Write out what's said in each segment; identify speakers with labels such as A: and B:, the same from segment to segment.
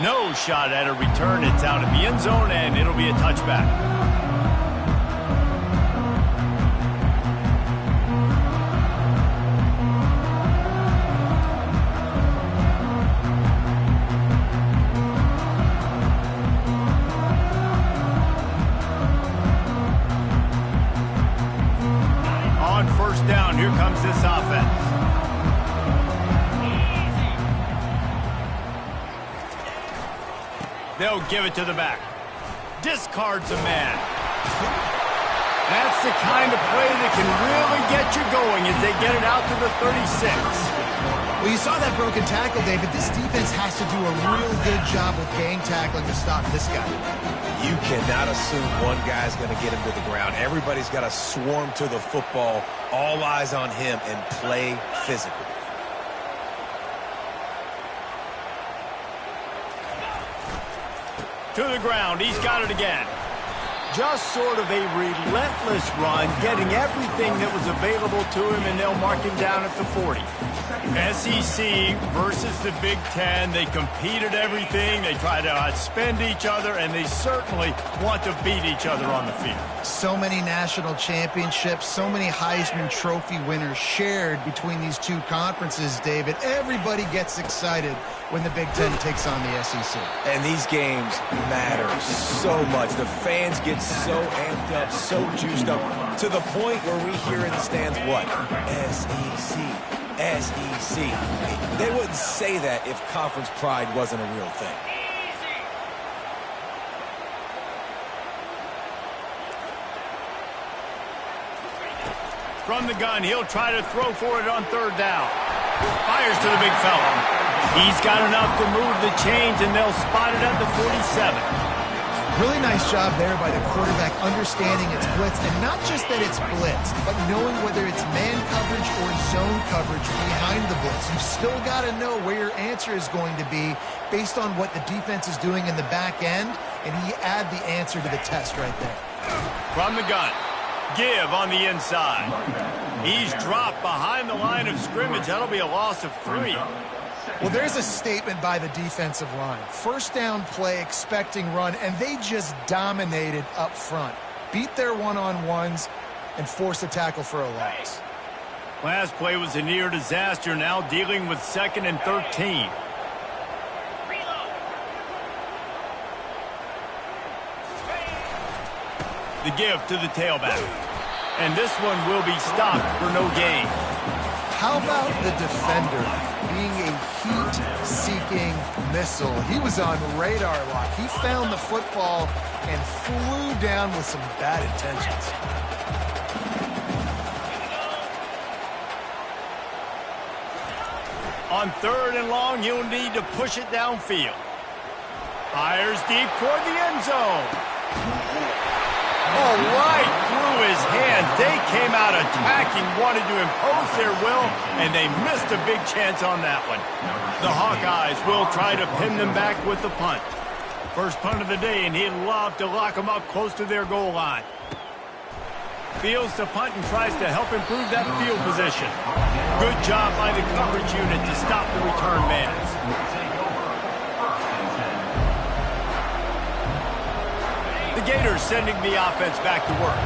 A: No shot at a return. It's out of the end zone, and it'll be a touchback. On first down, here comes this offense. They'll give it to the back. Discards a man. That's the kind of play that can really get you going as they get it out to the 36.
B: Well, you saw that broken tackle, David. This defense has to do a real good job with gang tackling to stop this guy.
C: You cannot assume one guy's going to get him to the ground. Everybody's got to swarm to the football, all eyes on him, and play physically.
A: To the ground, he's got it again. Just sort of a relentless run, getting everything that was available to him, and they'll mark him down at the 40. SEC versus the Big Ten, they compete at everything, they try to outspend each other, and they certainly want to beat each other on the field.
B: So many national championships, so many Heisman Trophy winners shared between these two conferences, David. Everybody gets excited when the Big Ten takes on the SEC.
C: And these games matter so much. The fans get so amped up, so juiced up, to the point where we hear in the stands, what? SEC. SEC. They wouldn't say that if conference pride wasn't a real thing.
A: From the gun, he'll try to throw for it on third down. Fires to the big fella. He's got enough to move the chains, and they'll spot it at the 47.
B: Really nice job there by the quarterback understanding it's blitz, and not just that it's blitz, but knowing whether it's man coverage or zone coverage behind the blitz. You've still got to know where your answer is going to be based on what the defense is doing in the back end, and he add the answer to the test right there.
A: From the gun, give on the inside. He's dropped behind the line of scrimmage. That'll be a loss of 3.
B: Well, there's a statement by the defensive line. First down play, expecting run, and they just dominated up front. Beat their one-on-ones and forced a tackle for a loss.
A: Last play was a near disaster, now dealing with 2nd and 13. The give to the tailback. And this one will be stopped for no gain.
B: How about the defender being a heat-seeking missile? He was on radar lock. He found the football and flew down with some bad intentions.
A: On 3rd and long, he'll need to push it downfield. Fires deep toward the end zone. Oh, right through his hands. They came out attacking, wanted to impose their will, and they missed a big chance on that one. The Hawkeyes will try to pin them back with the punt. First punt of the day, and he'd love to lock them up close to their goal line. Fields the punt and tries to help improve that field position. Good job by the coverage unit to stop the return man. The Gators sending the offense back to work.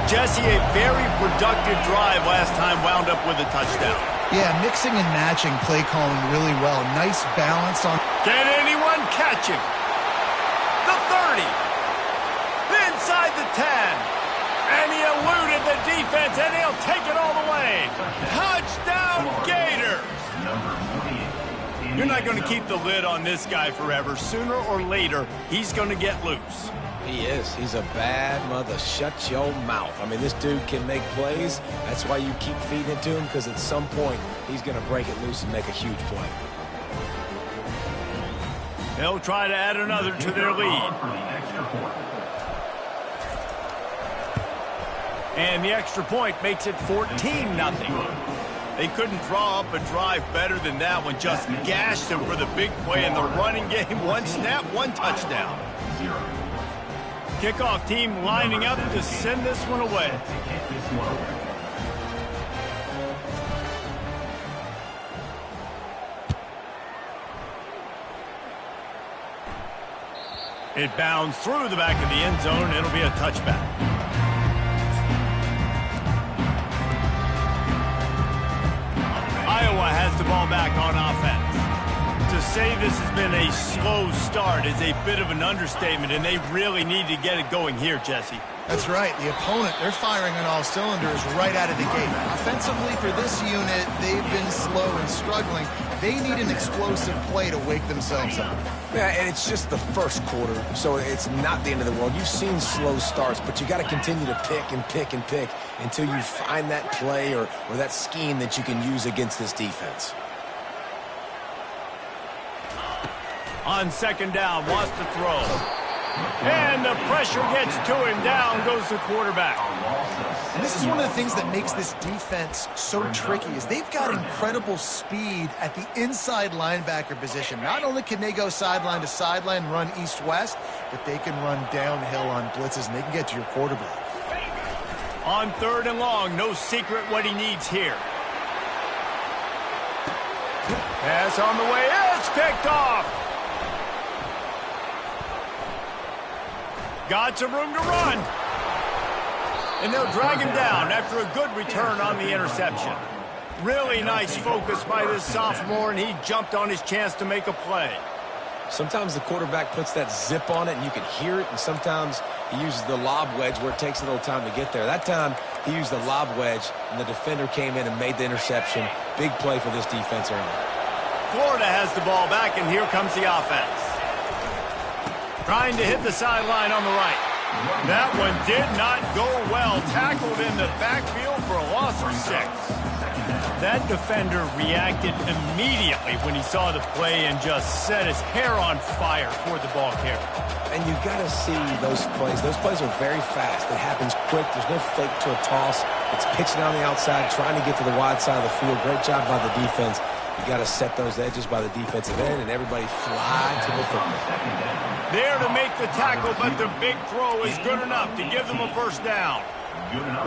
A: Jesse, a very productive drive last time, wound up with a touchdown.
B: Yeah, mixing and matching play calling really well. Nice balance on...
A: Can anyone catch him? The 30. Inside the 10. And he eluded the defense, and he'll take it all the way. Touchdown, Gators! You're not going to keep the lid on this guy forever. Sooner or later, he's going to get loose.
C: He is. He's a bad mother. Shut your mouth. I mean, this dude can make plays. That's why you keep feeding it to him, because at some point, he's going to break it loose and make a huge play.
A: They'll try to add another to their lead. And the extra point makes it 14-0. They couldn't draw up a drive better than that one. Just gashed them for the big play in the running game. One snap, one touchdown. Kickoff team lining up to send this one away. It bounced through the back of the end zone. It'll be a touchback. Iowa has the ball back on offense. To say this has been a slow start is a bit of an understatement, and they really need to get it going here, Jesse.
B: That's right. The opponent, they're firing on all cylinders right out of the gate. Offensively for this unit, they've been slow and struggling. They need an explosive play to wake themselves up.
C: Yeah, and it's just the first quarter, so it's not the end of the world. You've seen slow starts, but you got to continue to pick and pick and pick until you find that play or that scheme that you can use against this defense.
A: On second down, wants to throw. And the pressure gets to him. Down goes the quarterback.
B: And this is one of the things that makes this defense so tricky is they've got incredible speed at the inside linebacker position. Not only can they go sideline to sideline, run east-west, but they can run downhill on blitzes, and they can get to your quarterback.
A: On third and long, no secret what he needs here. Pass on the way. It's picked off. Got some room to run. And they'll drag him down after a good return on the interception. Really nice focus by this sophomore, and he jumped on his chance to make a play.
C: Sometimes the quarterback puts that zip on it, and you can hear it, and sometimes he uses the lob wedge where it takes a little time to get there. That time, he used the lob wedge, and the defender came in and made the interception. Big play for this defense early.
A: Florida has the ball back, and here comes the offense. Trying to hit the sideline on the right. That one did not go well. Tackled in the backfield for a loss of 6. That defender reacted immediately when he saw the play and just set his hair on fire toward the ball carrier.
C: And you got to see those plays. Those plays are very fast. It happens quick. There's no fake to a toss. It's pitching on the outside, trying to get to the wide side of the field. Great job by the defense. You got to set those edges by the defensive end, and everybody fly to the football.
A: There to make the tackle, but the big throw is good enough to give them a first down.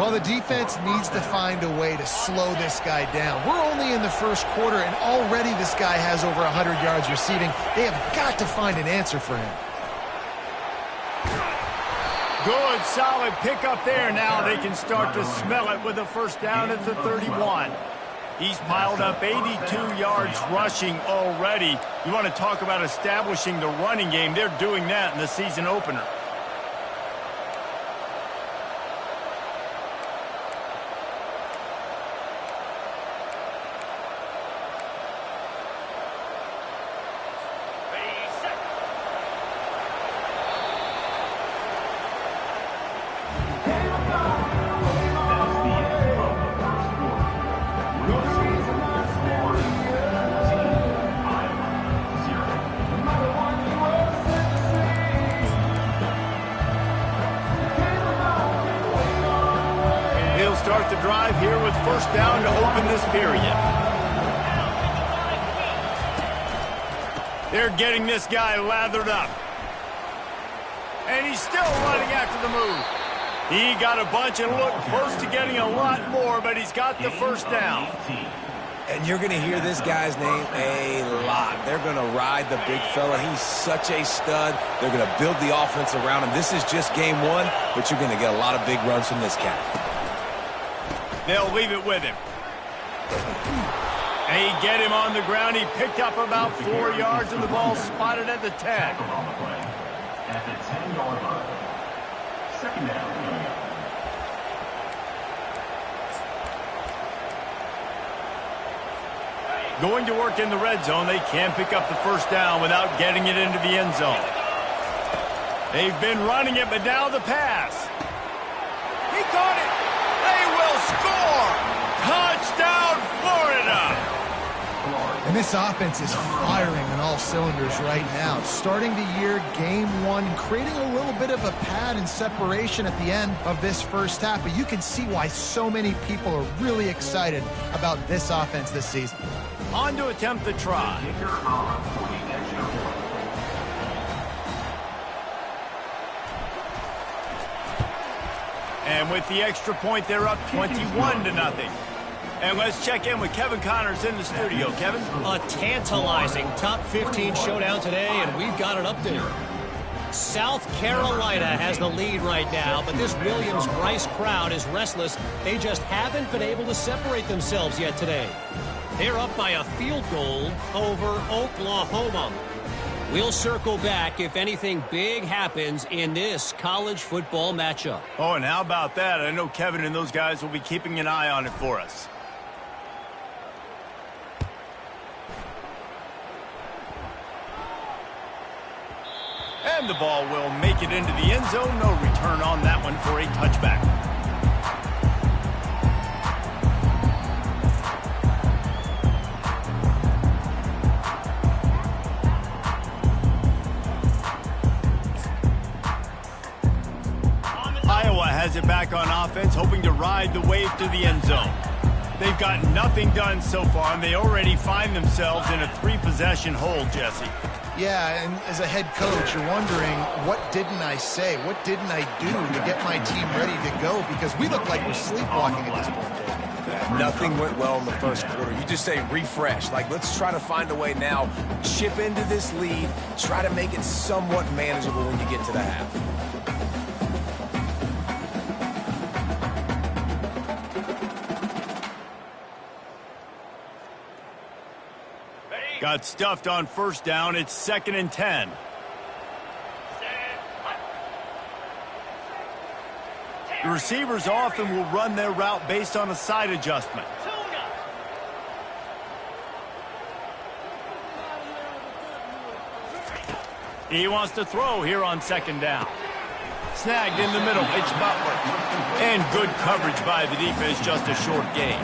B: Well, the defense needs to find a way to slow this guy down. We're only in the first quarter, and already this guy has over 100 yards receiving. They have got to find an answer for him.
A: Good, solid pickup there. Now they can start to smell it with a first down at the 31. He's piled up 82 yards rushing already. You want to talk about establishing the running game. They're doing that in the season opener. Start the drive here with first down to open this period. They're getting this guy lathered up. And he's still running after the move. He got a bunch and looked close to getting a lot more, but he's got the first down.
C: And you're going to hear this guy's name a lot. They're going to ride the big fella. He's such a stud. They're going to build the offense around him. This is just game one, but you're going to get a lot of big runs from this cat.
A: They'll leave it with him. They get him on the ground. He picked up about 4 yards, and the ball spotted at the 10.
D: At the 10-yard line. Second down.
A: Going to work in the red zone. They can't pick up the first down without getting it into the end zone. They've been running it, but now the pass. He caught it. They will score. Touchdown, Florida.
B: And this offense is firing on all cylinders right now. Starting the year, game one, creating a little bit of a pad and separation at the end of this first half. But you can see why so many people are really excited about this offense this season.
A: On to attempt the try. And with the extra point, they're up 21-0. And let's check in with Kevin Connors in the studio. Kevin?
E: A tantalizing top 15 showdown today, and we've got an update. South Carolina has the lead right now, but this Williams-Brice crowd is restless. They just haven't been able to separate themselves yet today. They're up by a field goal over Oklahoma. We'll circle back if anything big happens in this college football matchup.
A: Oh, and how about that? I know Kevin and those guys will be keeping an eye on it for us. And the ball will make it into the end zone. No return on that one for a touchback. Iowa has it back on offense, hoping to ride the wave to the end zone. They've got nothing done so far, and they already find themselves in a 3-possession hole, Jesse.
B: Yeah, and as a head coach, you're wondering, what didn't I say? What didn't I do to get my team ready to go? Because we look like we're sleepwalking at this point.
C: Nothing went well in the first quarter. You just say refresh. Like, let's try to find a way now, chip into this lead, try to make it somewhat manageable when you get to the half.
A: Got stuffed on first down. It's 2nd and 10. The receivers often will run their route based on a side adjustment. He wants to throw here on 2nd down. Snagged in the middle. It's Butler. And good coverage by the defense, just a short gain.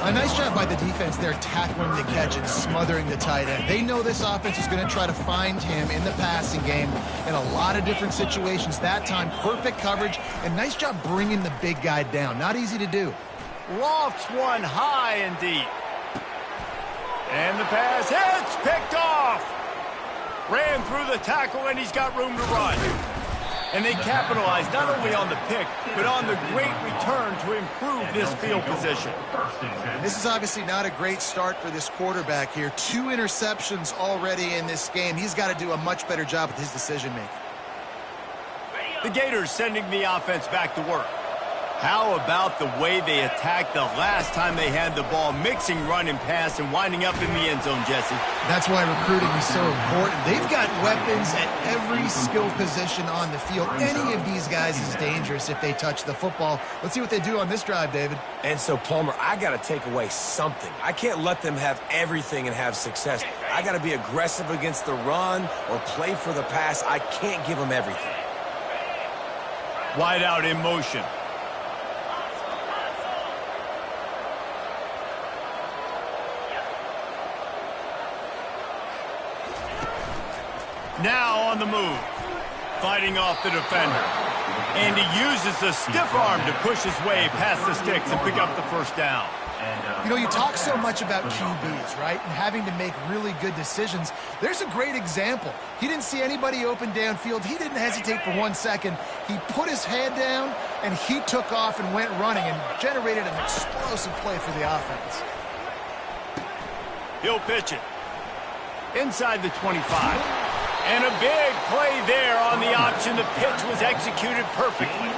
B: A nice job by the defense there, tackling the catch and smothering the tight end. They know this offense is going to try to find him in the passing game in a lot of different situations. That time, perfect coverage, and nice job bringing the big guy down. Not easy to do.
A: Lofts one high and deep. And the pass hits, picked off. Ran through the tackle, and he's got room to run. And they capitalized not only on the pick, but on the great return to improve this field position.
B: This is obviously not a great start for this quarterback here. 2 interceptions already in this game. He's got to do a much better job with his decision-making.
A: The Gators sending the offense back to work. How about the way they attacked the last time they had the ball, mixing run and pass and winding up in the end zone, Jesse?
B: That's why recruiting is so important. They've got weapons at every skill position on the field. Any of these guys is dangerous if they touch the football. Let's see what they do on this drive, David.
C: And so, Palmer, I got to take away something. I can't let them have everything and have success. I got to be aggressive against the run or play for the pass. I can't give them everything.
A: Wide out in motion. Now on the move, fighting off the defender. And he uses the stiff arm to push his way past the sticks and pick up the first down.
B: You know, you talk so much about QBs, right, and having to make really good decisions. There's a great example. He didn't see anybody open downfield. He didn't hesitate for 1 second. He put his head down, and he took off and went running and generated an explosive play for the offense.
A: He'll pitch it. Inside the 25. And a big play there on the option. The pitch was executed perfectly.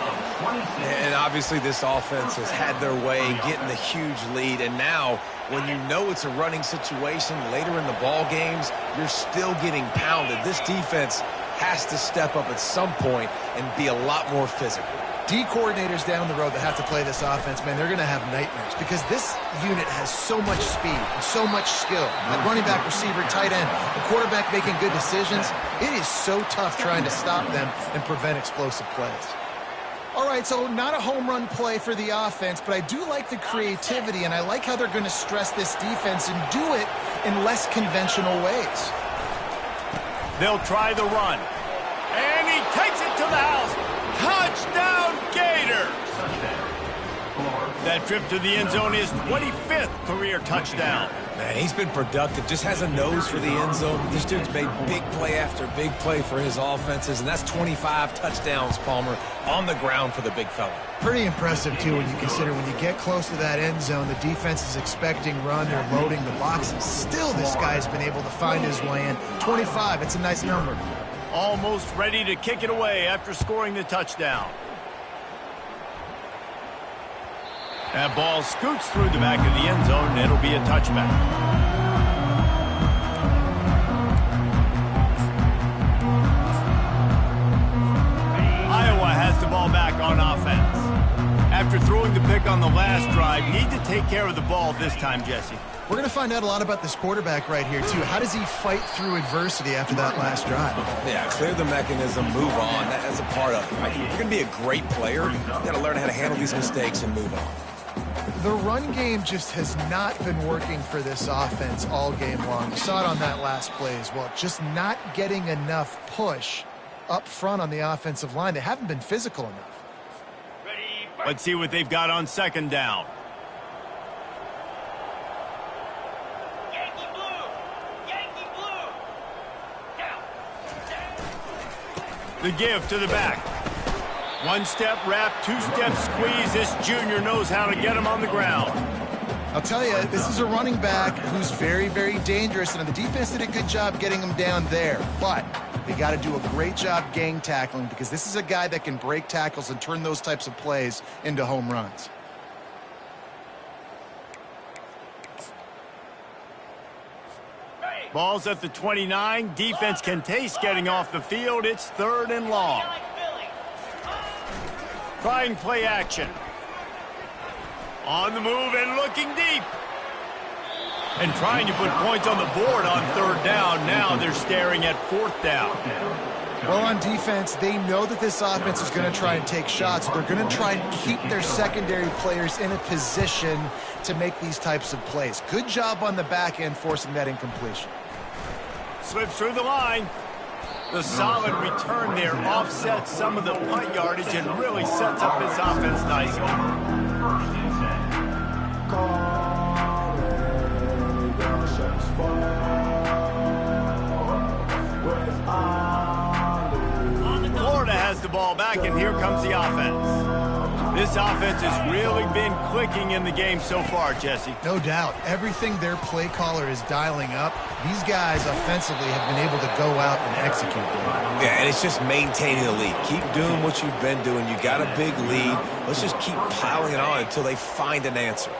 C: And obviously this offense has had their way getting the huge lead. And now, when you know it's a running situation later in the ball games, you're still getting pounded. This defense has to step up at some point and be a lot more physical.
B: D coordinators down the road that have to play this offense, man, they're going to have nightmares because this unit has so much speed and so much skill. At running back, receiver, tight end, the quarterback making good decisions. It is so tough trying to stop them and prevent explosive plays. All right, so not a home run play for the offense, but I do like the creativity, and I like how they're going to stress this defense and do it in less conventional ways.
A: They'll try the run. And he takes it to the house. Touchdown, Gators! That trip to the end zone is 25th career touchdown.
C: Man, he's been productive, just has a nose for the end zone. This dude's made big play after big play for his offenses, and that's 25 touchdowns, Palmer, on the ground for the big fella.
B: Pretty impressive, too, when you consider when you get close to that end zone, the defense is expecting run, they're loading the box, and still this guy's been able to find his way in. 25, it's a nice number.
A: Almost ready to kick it away after scoring the touchdown. That ball scoots through the back of the end zone, and it'll be a touchback. Iowa has the ball back on offense. After throwing the pick on the last drive, need to take care of the ball this time, Jesse.
B: We're going to find out a lot about this quarterback right here, too. How does he fight through adversity after that last drive?
C: Yeah, clear the mechanism, move on. That's a part of it. Right? If you're going to be a great player, you got to learn how to handle these mistakes and move on.
B: The run game just has not been working for this offense all game long. You saw it on that last play as well. Just not getting enough push up front on the offensive line. They haven't been physical enough.
A: Let's see what they've got on second down. The give to the back. One step wrap, two step squeeze. This junior knows how to get him on the ground.
B: I'll tell you, this is a running back who's very, very dangerous, and the defense did a good job getting him down there. But they got to do a great job gang tackling, because this is a guy that can break tackles and turn those types of plays into home runs.
A: Ball's at the 29. Defense can taste getting off the field. It's 3rd and long. Trying play action. On the move and looking deep. And trying to put points on the board on 3rd down. Now they're staring at 4th down.
B: Well, on defense, they know that this offense is going to try and take shots. They're going to try and keep their secondary players in a position to make these types of plays. Good job on the back end forcing that incompletion.
A: Slips through the line. The solid return there offsets some of the punt yardage and really sets up this offense nicely. Florida has the ball back, and here comes the offense. This offense has really been clicking in the game so far, Jesse.
B: No doubt. Everything their play caller is dialing up, these guys offensively have been able to go out and execute them.
C: Yeah, and it's just maintaining the lead. Keep doing what you've been doing. You got a big lead. Let's just keep piling it on until they find an answer.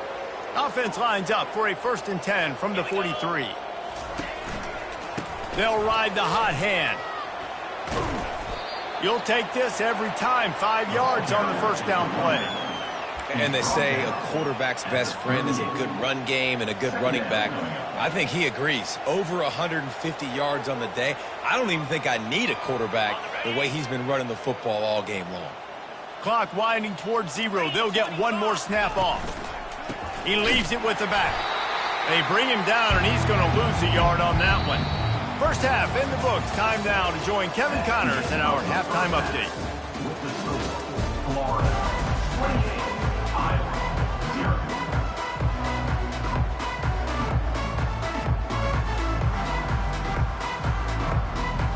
A: Offense lines up for a 1st and 10 from the 43. They'll ride the hot hand. You'll take this every time. 5 yards on the 1st down play.
C: And they say a quarterback's best friend is a good run game and a good running back. I think he agrees. Over 150 yards on the day. I don't even think I need a quarterback the way he's been running the football all game long.
A: Clock winding towards 0. They'll get one more snap off. He leaves it with the back. They bring him down, and he's going to lose a yard on that one. First half in the books. Time now to join Kevin Connors in our halftime update.
D: With the score, Florida 28, Iowa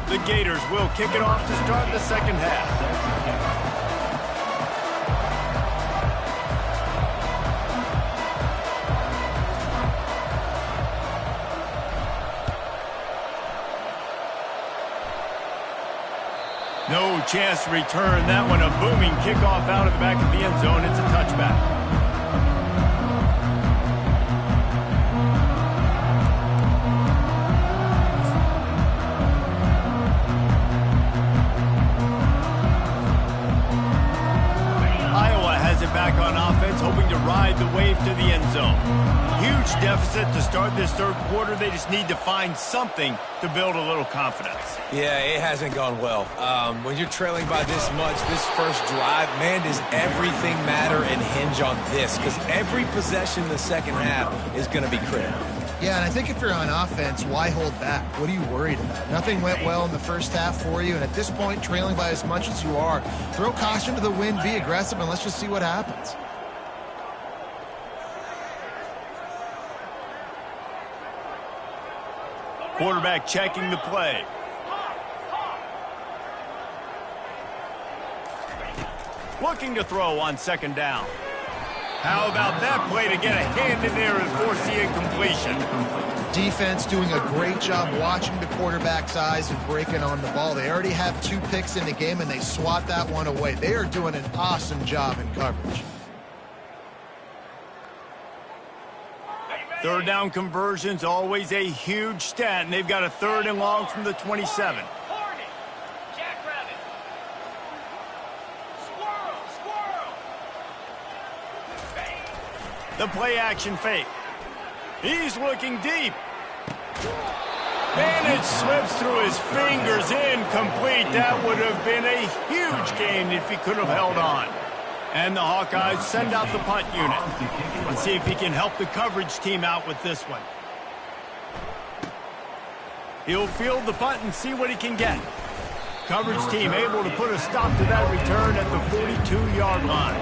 D: 0.
A: The Gators will kick it off to start the second half. No chance to return that one. A booming kickoff out of the back of the end zone. It's a touchback. Iowa has it back on offense, hoping to ride the wave to the end zone. Huge deficit to start this 3rd quarter. They just need to find something to build a little confidence.
C: Yeah, it hasn't gone well. When you're trailing by this much, this first drive, man, does everything matter and hinge on this? Because every possession in the second half is going to be critical.
B: Yeah, and I think if you're on offense, why hold back? What are you worried about? Nothing went well in the first half for you, and at this point, trailing by as much as you are, throw caution to the wind, be aggressive, and let's just see what happens.
A: Quarterback checking the play. Looking to throw on second down. How about that play to get a hand in there and force the incompletion?
B: Defense doing a great job watching the quarterback's eyes and breaking on the ball. They already have 2 picks in the game, and they swat that one away. They are doing an awesome job in coverage.
A: Third down conversion's always a huge stat, and they've got a 3rd and long from the 27. The play action fake. He's looking deep. And it slips through his fingers, incomplete. That would have been a huge gain if he could have held on. And the Hawkeyes send out the punt unit. Let's see if he can help the coverage team out with this one. He'll field the punt and see what he can get. Coverage team able to put a stop to that return at the 42-yard line.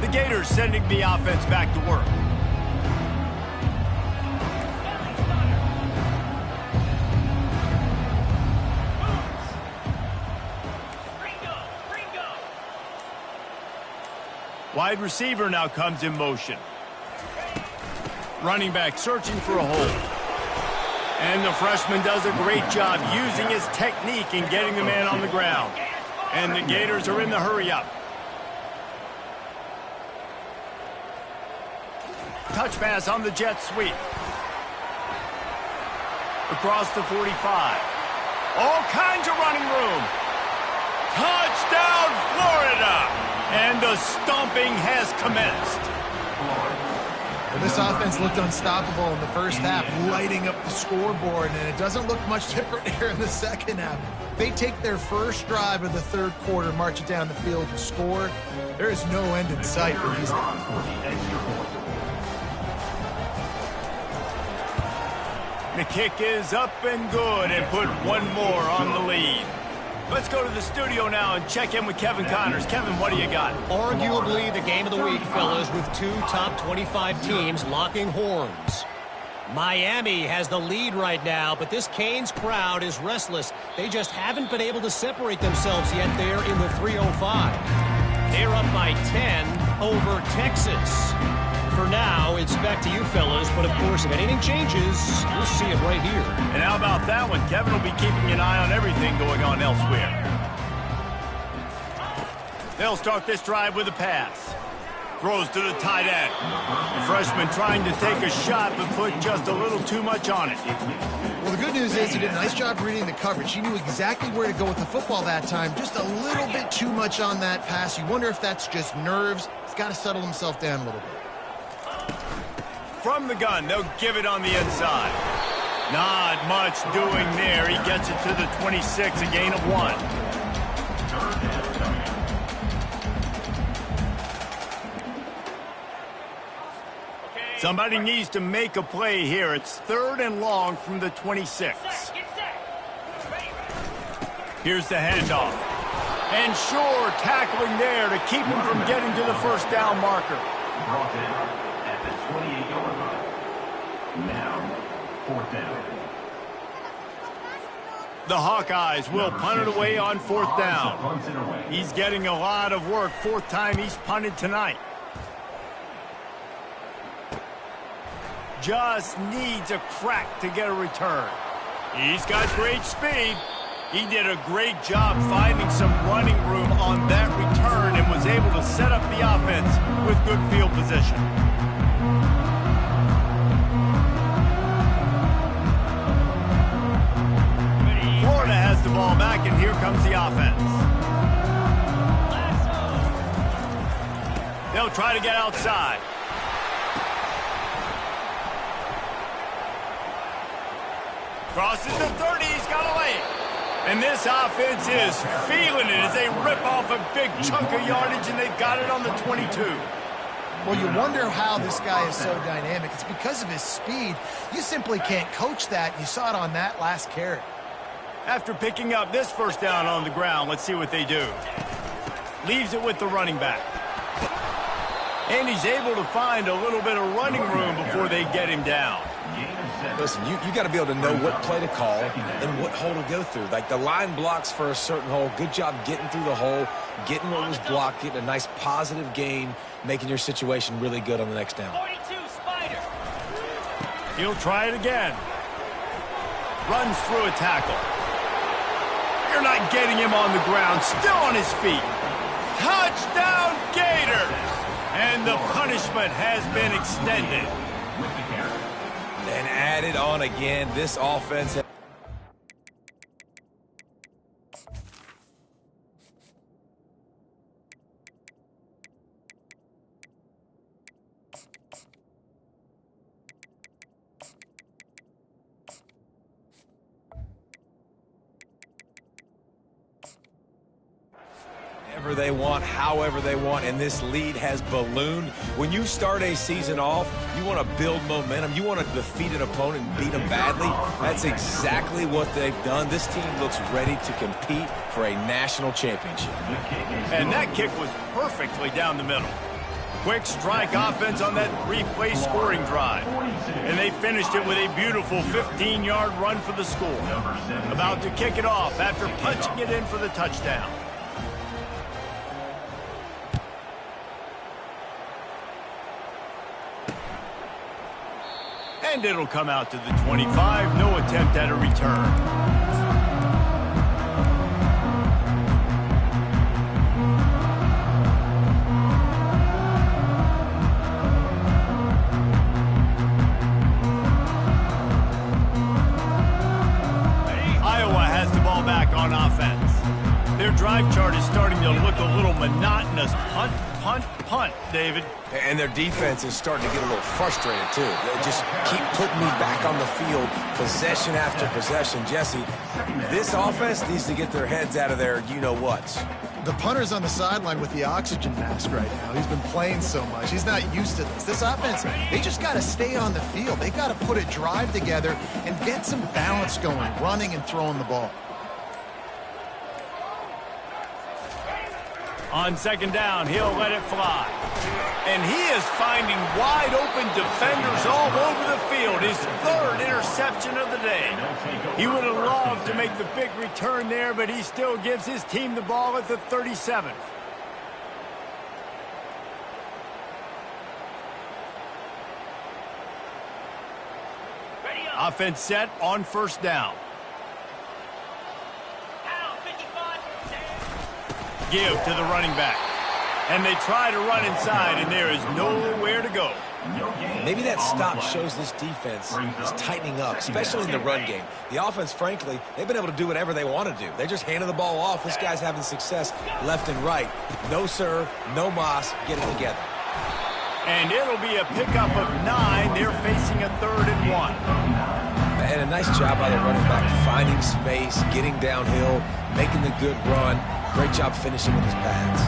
A: The Gators sending the offense back to work. Wide receiver now comes in motion. Running back searching for a hole. And the freshman does a great job using his technique and getting the man on the ground. And the Gators are in the hurry up. Touch pass on the jet sweep. Across the 45. All kinds of running room. Touchdown, Florida! And the stomping has commenced.
B: Well, this offense looked unstoppable in the first half, lighting up the scoreboard, and it doesn't look much different here in the second half. They take their first drive of the 3rd quarter, march it down the field and score. There is no end in sight for these guys.
A: The kick is up and good and put one more on the lead. Let's go to the studio now and check in with Kevin Connors. Kevin, what do you got?
E: Arguably the game of the week, fellas, with 2 top 25 teams locking horns. Miami has the lead right now, but this Canes crowd is restless. They just haven't been able to separate themselves yet there in the 305. They're up by 10 over Texas. For now, it's back to you fellas, but of course, if anything changes, we'll see it right here.
A: And how about that one? Kevin will be keeping an eye on everything going on elsewhere. They'll start this drive with a pass. Throws to the tight end. The freshman trying to take a shot, but put just a little too much on it.
B: Well, the good news is he did a nice job reading the coverage. He knew exactly where to go with the football that time. Just a little bit too much on that pass. You wonder if that's just nerves. He's got to settle himself down a little bit.
A: From the gun, they'll give it on the inside. Not much doing there. He gets it to the 26, a gain of 1. Somebody needs to make a play here. It's 3rd and long from the 26. Here's the handoff. And sure, tackling there to keep him from getting to the first down marker.
D: Brought in at the 28-yard line. Now, 4th down.
A: The Hawkeyes will punt it away on 4th down. He's getting a lot of work. 4th time he's punted tonight. Just needs a crack to get a return. He's got great speed. He did a great job finding some running room on that return and was able to set up the offense with good field position. Florida has the ball back, and here comes the offense. They'll try to get outside. Crosses the 30, he's got to lay it. And this offense is feeling it as they rip off a big chunk of yardage, and they've got it on the 22.
B: Well, you wonder how this guy is so dynamic. It's because of his speed. You simply can't coach that. You saw it on that last carry.
A: After picking up this first down on the ground, let's see what they do. Leaves it with the running back. And he's able to find a little bit of running room before they get him down.
C: Listen, you got to be able to know what play to call and what hole to go through. Like the line blocks for a certain hole. Good job getting through the hole, getting what was blocked, getting a nice positive gain, making your situation really good on the next down.
E: 42 Spider.
A: He'll try it again. Runs through a tackle. You're not getting him on the ground. Still on his feet. Touchdown, Gators! And the punishment has been extended.
C: And added on again. This offense. They want, however they want, and this lead has ballooned. When you start a season off, you want to build momentum. You want to defeat an opponent and beat them badly. That's exactly what they've done. This team looks ready to compete for a national championship.
A: And that kick was perfectly down the middle. Quick strike offense on that three-play scoring drive. And they finished it with a beautiful 15-yard run for the score. About to kick it off after punching it in for the touchdown. And it'll come out to the 25. No attempt at a return. Iowa has the ball back on offense. Their drive chart is starting to look a little monotonous. Punt, punt, punt, David.
C: And their defense is starting to get a little frustrated, too. They just keep putting me back on the field, possession after possession. Jesse, this offense needs to get their heads out of their you-know-whats.
B: The punter's on the sideline with the oxygen mask right now. He's been playing so much. He's not used to this. This offense, they just got to stay on the field. They got to put a drive together and get some balance going, running and throwing the ball.
A: On second down, he'll let it fly. And he is finding wide-open defenders all over the field. His third interception of the day. He would have loved to make the big return there, but he still gives his team the ball at the 37th. Offense set on first down. Give to the running back. And they try to run inside, and there is nowhere to go.
C: Maybe that stop shows this defense is tightening up, especially in the run game. The offense, frankly, they've been able to do whatever they want to do. They're just handing the ball off. This guy's having success left and right. No sir, no mas, get it together.
A: And it'll be a pickup of 9. They're facing a 3rd and 1.
C: And a nice job by the running back, finding space, getting downhill, making the good run. Great job finishing with his pads.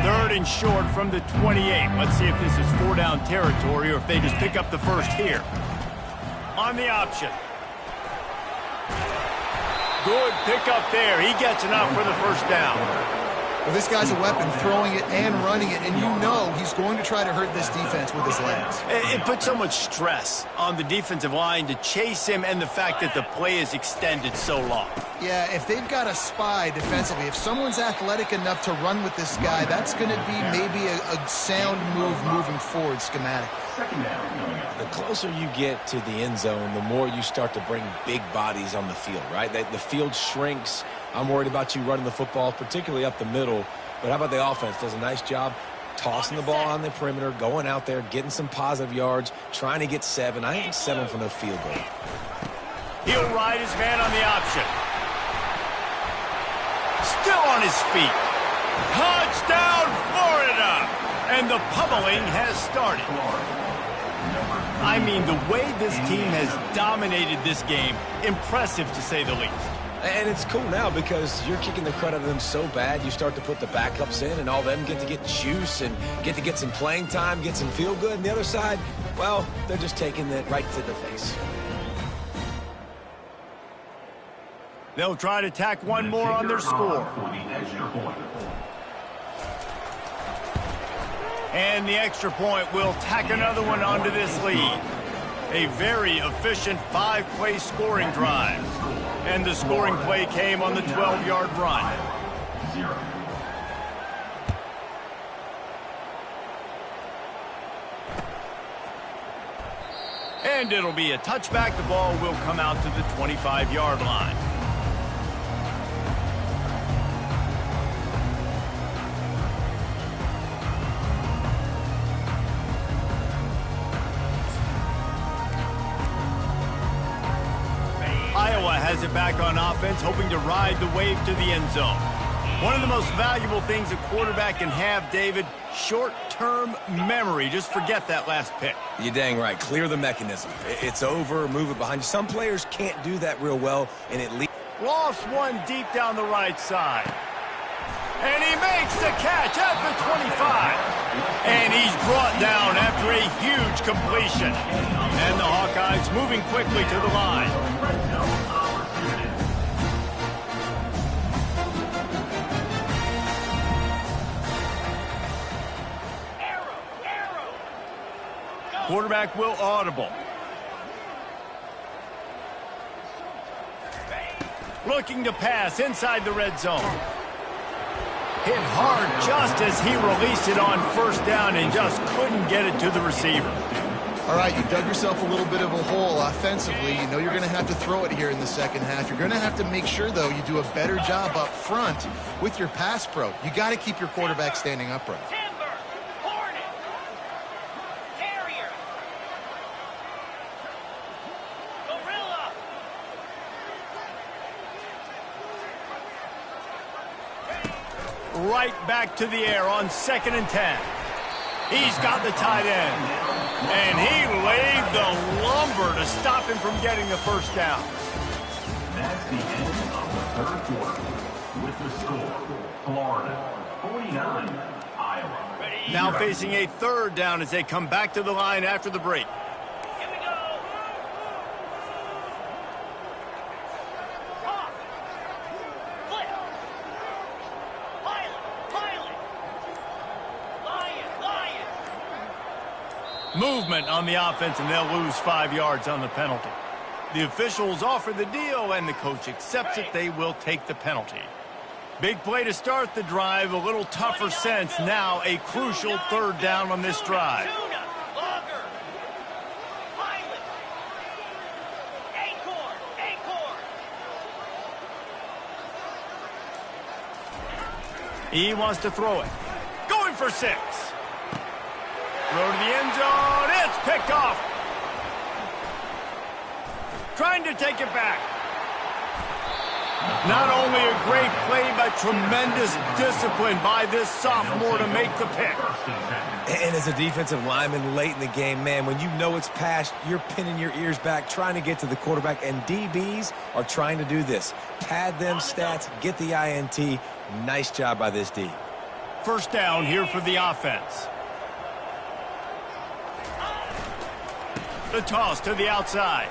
A: Third and short from the 28. Let's see if this is 4-down territory or if they just pick up the first here. On the option. Good pickup there. He gets enough for the first down.
B: Well, this guy's a weapon, throwing it and running it, and you know he's going to try to hurt this defense with his legs.
A: It puts so much stress on the defensive line to chase him and the fact that the play is extended so long.
B: Yeah, if they've got a spy defensively, if someone's athletic enough to run with this guy, that's going to be maybe a sound move moving forward schematically.
C: The closer you get to the end zone, the more you start to bring big bodies on the field, right? The field shrinks. I'm worried about you running the football, particularly up the middle. But how about the offense? Does a nice job tossing the ball on the perimeter, going out there, getting some positive yards, trying to get 7. I ain't settling for no field goal.
A: He'll ride his man on the option. Still on his feet. Touchdown, Florida! And the pummeling has started. I mean, the way this team has dominated this game, impressive to say the least.
C: And it's cool now because you're kicking the crud out of them so bad, you start to put the backups in, and all them get to get juice and get some playing time, get some feel good. And the other side, well, they're just taking it right to the face.
A: They'll try to tack one more on their score. And the extra point will tack another one onto this lead. A very efficient 5-play scoring drive. And the scoring play came on the 12-yard run. And it'll be a touchback. The ball will come out to the 25-yard line. Iowa has it back on offense, hoping to ride the wave to the end zone. One of the most valuable things a quarterback can have, David, short-term memory. Just forget that last pick.
C: You're dang right. Clear the mechanism. It's over, move it behind you. Some players can't do that real well, and it leads.
A: Lost one deep down the right side. And he makes the catch at the 25. And he's brought down after a huge completion. And the Hawkeyes moving quickly to the line. Quarterback will audible. Looking to pass inside the red zone. Hit hard just as he released it on first down and just couldn't get it to the receiver.
B: All right, you dug yourself a little bit of a hole offensively. You know you're going to have to throw it here in the second half. You're going to have to make sure, though, you do a better job up front with your pass pro. You got to keep your quarterback standing upright.
A: Right back to the air on 2nd and 10. He's got the tight end. And he laid the lumber to stop him from getting the first down.
D: That's the end of the third quarter. With the score, Florida 49, Iowa.
A: Now facing a third down as they come back to the line after the break. Movement on the offense, and they'll lose 5 yards on the penalty. The officials offer the deal, and the coach accepts it. They will take the penalty. Big play to start the drive. A little tougher sense. Now a crucial third down on this drive. He wants to throw it. Going for 6. Throw to the end zone. It's picked off. Trying to take it back. Not only a great play, but tremendous discipline by this sophomore to make the pick.
C: And as a defensive lineman late in the game, man, when you know it's past, you're pinning your ears back, trying to get to the quarterback, and DBs are trying to do this. Pad them stats, get the INT. Nice job by this D.
A: First down here for the offense. The toss to the outside.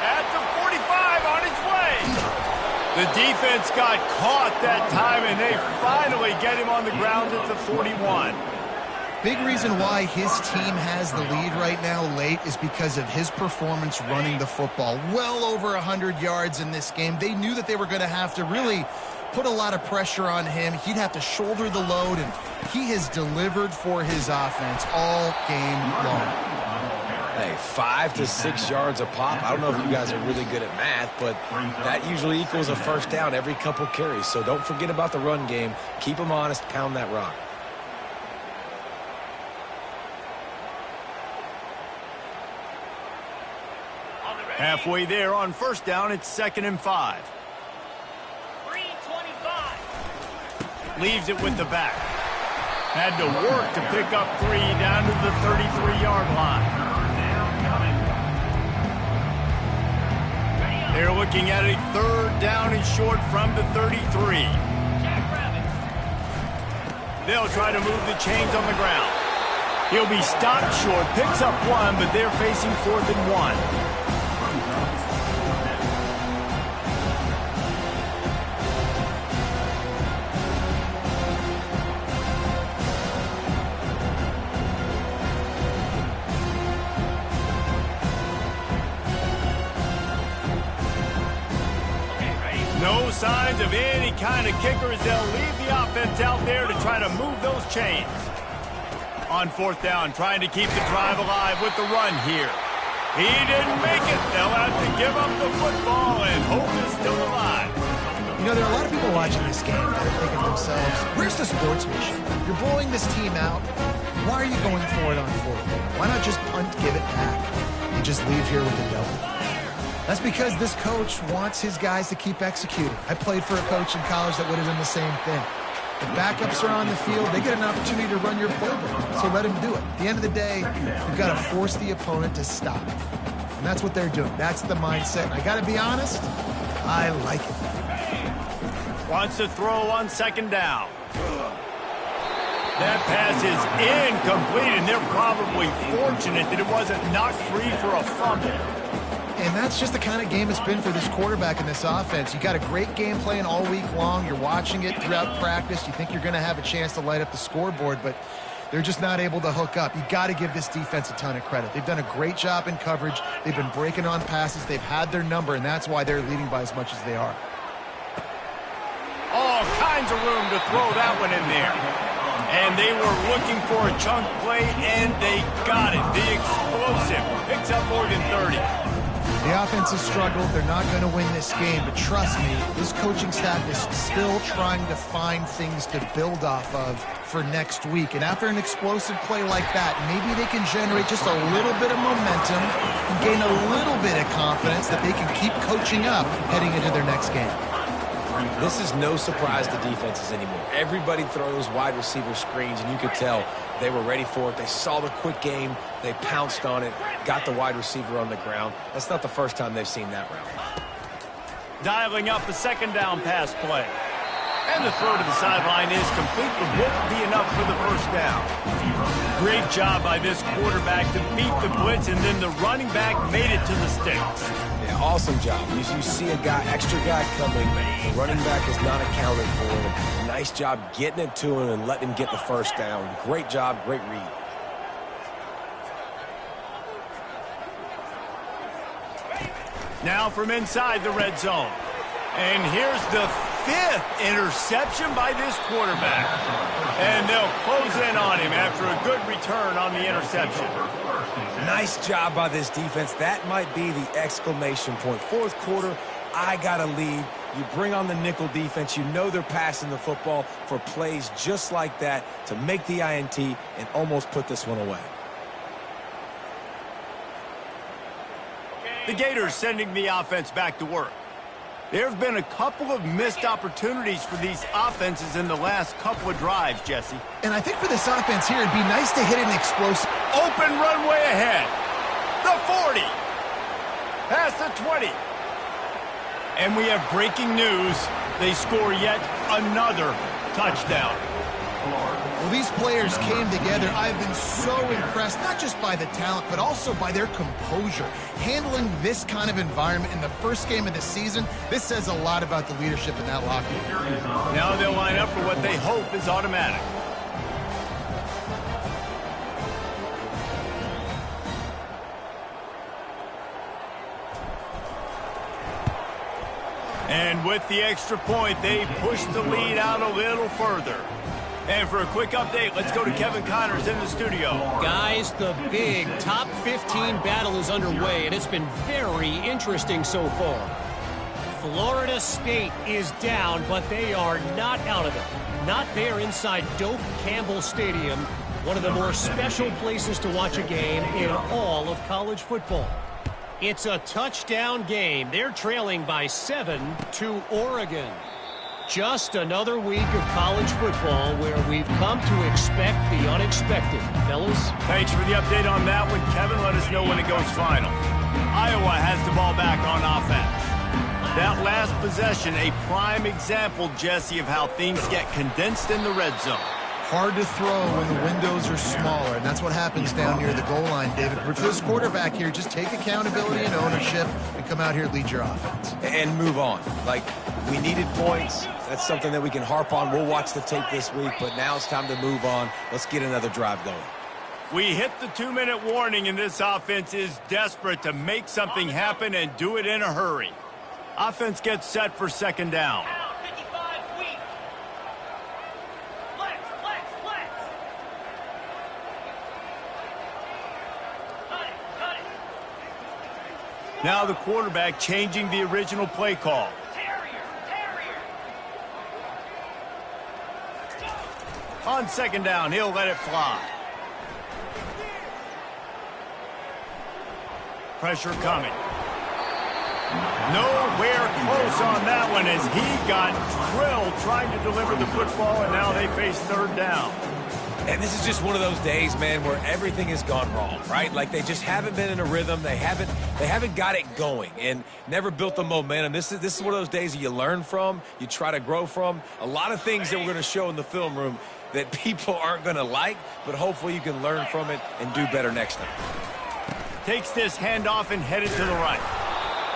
A: At the 45 on its way. The defense got caught that time, and they finally get him on the ground at the 41.
B: Big reason why his team has the lead right now late is because of his performance running the football. Well over 100 yards in this game. They knew that they were going to have to really put a lot of pressure on him. He'd have to shoulder the load, and he has delivered for his offense all game long.
C: Hey, 5 to 6 yards a pop. I don't know if you guys are really good at math, but that usually equals a first down every couple carries. So don't forget about the run game. Keep them honest. Pound that rock.
A: Halfway there on first down, it's 2nd and 5.
E: 3-25.
A: Leaves it with the back. Had to work to pick up 3 down to the 33-yard line. They're looking at a third down and short from the 33. They'll try to move the chains on the ground. He'll be stopped short, picks up 1, but they're facing 4th and 1. signs of any kind of kickers. They'll leave the offense out there to try to move those chains. On fourth down, trying to keep the drive alive with the run here. He didn't make it. They'll have to give up the football, and hope is still alive.
B: You know, there are a lot of people watching this game that are thinking to themselves, where's the sportsmanship? You're blowing this team out. Why are you going for it on fourth down? Why not just punt, give it back, and just leave here with a double? That's because this coach wants his guys to keep executing. I played for a coach in college that would have done the same thing. The backups are on the field. They get an opportunity to run your playbook, so let them do it. At the end of the day, you've got to force the opponent to stop. And that's what they're doing. That's the mindset. I got to be honest, I like it.
A: Wants to throw on second down. That pass is incomplete, and they're probably fortunate that it wasn't knocked free for a fumble.
B: And that's just the kind of game it's been for this quarterback in this offense. You got a great game plan all week long. You're watching it throughout practice. You think you're going to have a chance to light up the scoreboard, but they're just not able to hook up. You got to give this defense a ton of credit. They've done a great job in coverage. They've been breaking on passes. They've had their number, and that's why they're leading by as much as they are.
A: All kinds of room to throw that one in there. And they were looking for a chunk play, and they got it. The explosive picks up more than 30.
B: The offense has struggled. They're not going to win this game, but trust me, this coaching staff is still trying to find things to build off of for next week. And after an explosive play like that, maybe they can generate just a little bit of momentum and gain a little bit of confidence that they can keep coaching up heading into their next game.
C: This is no surprise to defenses anymore. Everybody throws wide receiver screens, and you could tell they were ready for it. They saw the quick game. They pounced on it, got the wide receiver on the ground. That's not the first time they've seen that route.
A: Dialing up the second down pass play. And the throw to the sideline is complete, but won't be enough for the first down. Great job by this quarterback to beat the blitz, and then the running back made it to the sticks.
C: Yeah, awesome job. You see a extra guy coming. The running back is not accounted for. Nice job getting it to him and letting him get the first down. Great job, great read.
A: Now from inside the red zone. And here's the 5th interception by this quarterback. And they'll close in on him after a good return on the interception.
C: Nice job by this defense. That might be the exclamation point. Fourth quarter, I got a lead. You bring on the nickel defense. You know they're passing the football for plays just like that to make the INT and almost put this one away.
A: The Gators sending the offense back to work. There have been a couple of missed opportunities for these offenses in the last couple of drives, Jesse.
B: And I think for this offense here, it'd be nice to hit an explosive.
A: Open runway ahead. The 40. Past the 20. And we have breaking news. They score yet another touchdown.
B: Well, these players came together. I've been so impressed, not just by the talent, but also by their composure. Handling this kind of environment in the first game of the season, this says a lot about the leadership in that locker room.
A: Now they'll line up for what they hope is automatic. And with the extra point, they push the lead out a little further. And for a quick update, let's go to Kevin Connors in the studio.
E: Guys, the big top 15 battle is underway, and it's been very interesting so far. Florida State is down, but they are not out of it. Not there inside Doak Campbell Stadium, one of the more special places to watch a game in all of college football. It's a touchdown game. They're trailing by 7 to Oregon. Just another week of college football where we've come to expect the unexpected. Fellas?
A: Thanks for the update on that one, Kevin. Let us know when it goes final. Iowa has the ball back on offense. That last possession, a prime example, Jesse, of how things get condensed in the red zone.
B: Hard to throw when the windows are smaller, and that's what happens down near the goal line, David. For this quarterback here, just take accountability and ownership and come out here and lead your offense.
C: And move on. Like, we needed points. That's something that we can harp on. We'll watch the tape this week, but now it's time to move on. Let's get another drive going.
A: We hit the 2-minute warning, and this offense is desperate to make something happen and do it in a hurry. Offense gets set for second down. Now the quarterback changing the original play call. On second down, he'll let it fly. Pressure coming. Nowhere close on that one as he got drilled trying to deliver the football, and now they face third down.
C: And this is just one of those days, man, where everything has gone wrong, right? Like they just haven't been in a rhythm. They haven't got it going and never built the momentum. This is one of those days that you learn from, you try to grow from. A lot of things that we're going to show in the film room that people aren't going to like, but hopefully you can learn from it and do better next time.
A: Takes this handoff and headed to the right.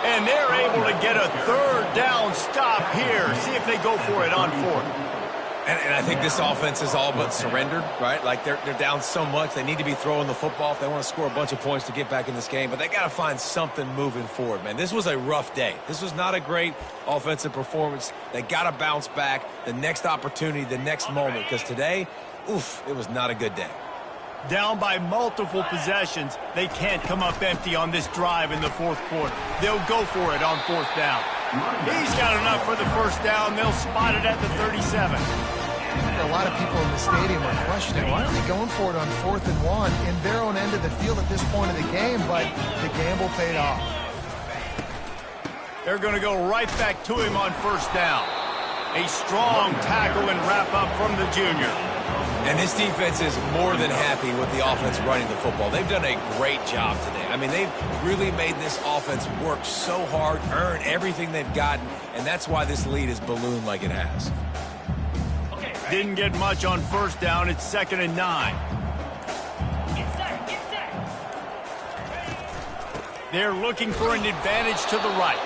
A: And they're able to get a third down stop here. See if they go for it on fourth.
C: And I think this offense is all but surrendered, right? Like they're down so much. They need to be throwing the football if they want to score a bunch of points to get back in this game. But they got to find something moving forward, man. This was a rough day. This was not a great offensive performance. They got to bounce back the next opportunity, the next moment. Because today, oof, it was not a good day.
A: Down by multiple possessions. They can't come up empty on this drive in the fourth quarter. They'll go for it on fourth down. He's got enough for the first down. They'll spot it at the 37.
B: A lot of people in the stadium are questioning, why are they going for it on 4th and 1 in their own end of the field at this point of the game, but the gamble paid off.
A: They're going to go right back to him on first down. A strong tackle and wrap up from the junior.
C: And this defense is more than happy with the offense running the football. They've done a great job today. I mean, they've really made this offense work so hard, earn everything they've gotten, and that's why this lead is ballooned like it has.
A: Didn't get much on first down. It's 2nd and 9. They're looking for an advantage to the right.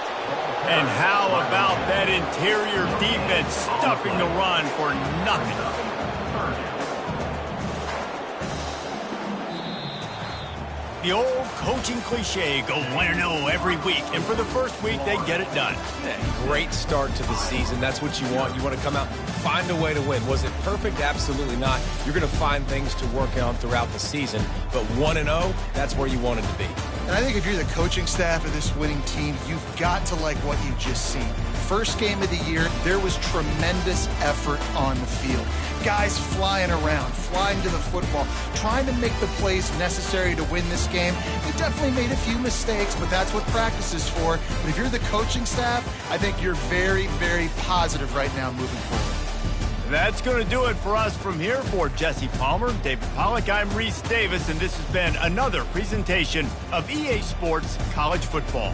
A: And how about that interior defense stuffing the run for nothing? The old coaching cliche, go 1-0 every week. And for the first week, they get it done.
C: Great start to the season. That's what you want. You want to come out, find a way to win. Was it perfect? Absolutely not. You're going to find things to work on throughout the season. But 1-0, that's where you want it to be.
B: And I think if you're the coaching staff of this winning team, you've got to like what you've just seen. First game of the year, there was tremendous effort on the field. Guys flying around, flying to the football, trying to make the plays necessary to win this game. They definitely made a few mistakes, but that's what practice is for. But if you're the coaching staff, I think you're very, very positive right now moving forward.
A: That's going to do it for us from here. For Jesse Palmer, David Pollack, I'm Reese Davis, and this has been another presentation of EA Sports College Football.